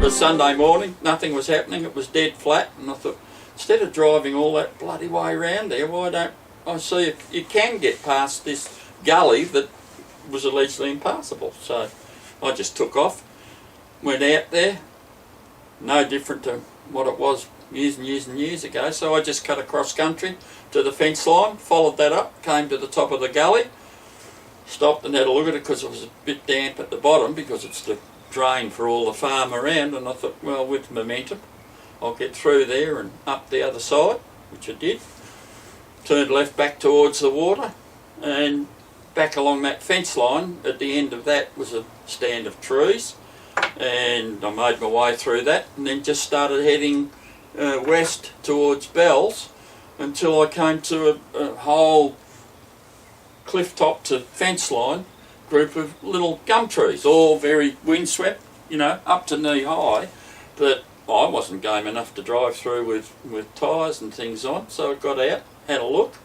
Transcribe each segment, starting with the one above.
was Sunday morning, nothing was happening, it was dead flat, and I thought, instead of driving all that bloody way around there, why don't I see if you can get past this gully that was allegedly impassable. So I just took off, went out there, no different to what it was years and years and years ago. So I just cut across country to the fence line, followed that up, came to the top of the gully, stopped and had a look at it because it was a bit damp at the bottom because it's the drain for all the farm around, and I thought, well, with momentum I'll get through there and up the other side, which I did. Turned left back towards the water, and back along that fence line at the end of that was a stand of trees, and I made my way through that and then just started heading west towards Bells until I came to a whole cliff top to fence line group of little gum trees, all very windswept, you know, up to knee high, but I wasn't game enough to drive through with tyres and things on, so I got out, had a look,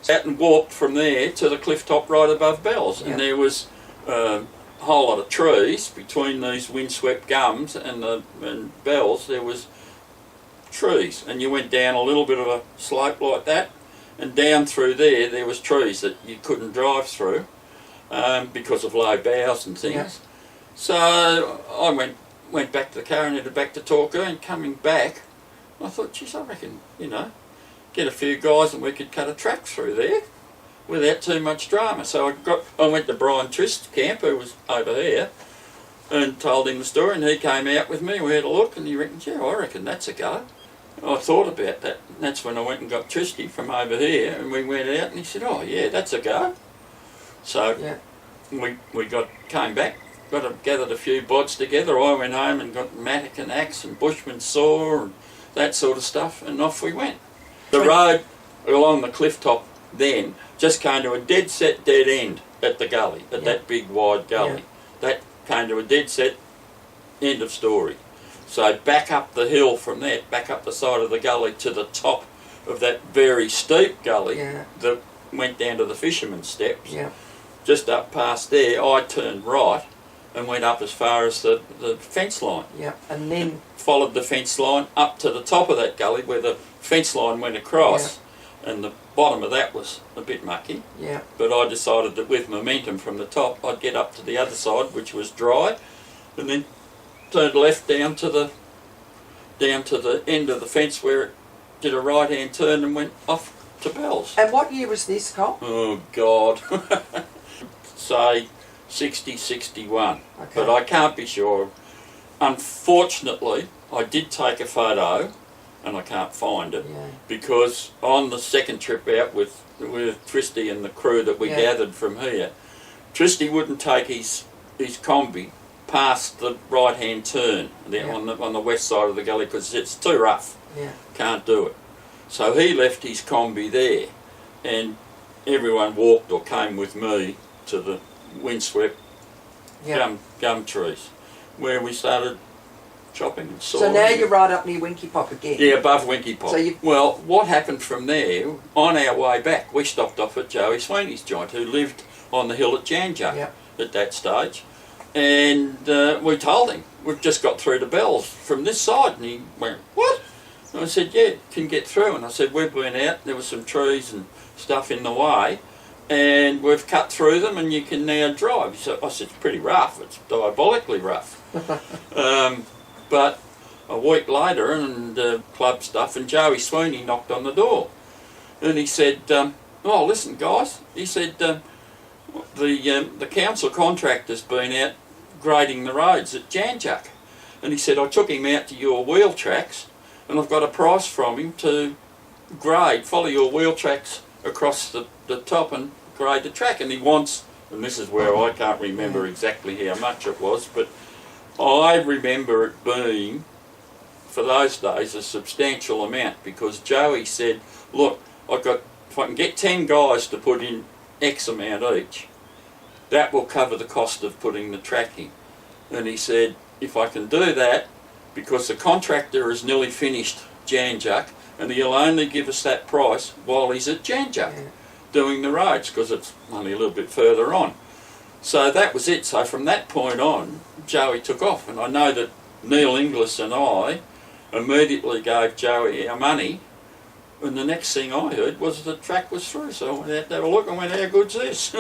sat and walked from there to the cliff top right above Bells, and there was a whole lot of trees between these windswept gums and Bells. There was trees, and you went down a little bit of a slope like that, and down through there was trees that you couldn't drive through because of low boughs and things. So I went back to the car and headed back to Torquay, and coming back I thought, geez, I reckon, you know, get a few guys and we could cut a track through there without too much drama. So I went to Brian Trist's camp, who was over here, and told him the story, and he came out with me, we had a look, and he reckoned, yeah, I reckon that's a go. I thought about that, and that's when I went and got Tristy from over here, and we went out, and he said, oh yeah, that's a go. So we came back, gathered a few bods together. I went home and got mattock and axe and bushman saw and that sort of stuff, and off we went. The road along the cliff top then just came to a dead end at the gully, at that big wide gully. That came to a dead set, end of story. So back up the hill from there, back up the side of the gully to the top of that very steep gully that went down to the fisherman's steps. Just up past there, I turned right and went up as far as the fence line. And then followed the fence line up to the top of that gully where the fence line went across, and the bottom of that was a bit mucky. But I decided that with momentum from the top, I'd get up to the other side, which was dry, and then turned left down to the end of the fence where it did a right-hand turn and went off to Bells. And what year was this, Col? Oh God, say 60, 61, but I can't be sure. Unfortunately, I did take a photo, and I can't find it because on the second trip out with Tristy and the crew that we gathered from here, Tristy wouldn't take his combi past the right-hand turn on the west side of the gully because it's too rough. Can't do it. So he left his combi there, and everyone walked or came with me to the windswept gum trees where we started chopping and sawing. So now you're right up near Winky Pop again? Yeah, above Winky Pop. So well, what happened from there, on our way back, we stopped off at Joey Sweeney's joint, who lived on the hill at Janjuk at that stage. And we told him, we've just got through to Bells from this side. And he went, what? And I said, yeah, can get through. And I said, we've been out, there were some trees and stuff in the way, and we've cut through them and you can now drive. So I said, it's pretty rough, it's diabolically rough. But a week later, and club stuff, and Joey Sweeney knocked on the door. And he said, oh, listen guys, he said, the council contractor's been out grading the roads at Janjuk. And he said, I took him out to your wheel tracks, and I've got a price from him to follow your wheel tracks across the top and grade the track. And he wants, and this is where I can't remember exactly how much it was, but I remember it being, for those days, a substantial amount, because Joey said, look, if I can get 10 guys to put in X amount each, that will cover the cost of putting the track in. And he said, if I can do that, because the contractor is nearly finished Janjuk, and he'll only give us that price while he's at Janjuk doing the roads, because it's only a little bit further on. So that was it. So from that point on, Joey took off, and I know that Neil Inglis and I immediately gave Joey our money, and the next thing I heard was the track was through, so I went out to have a look and went, how good's this?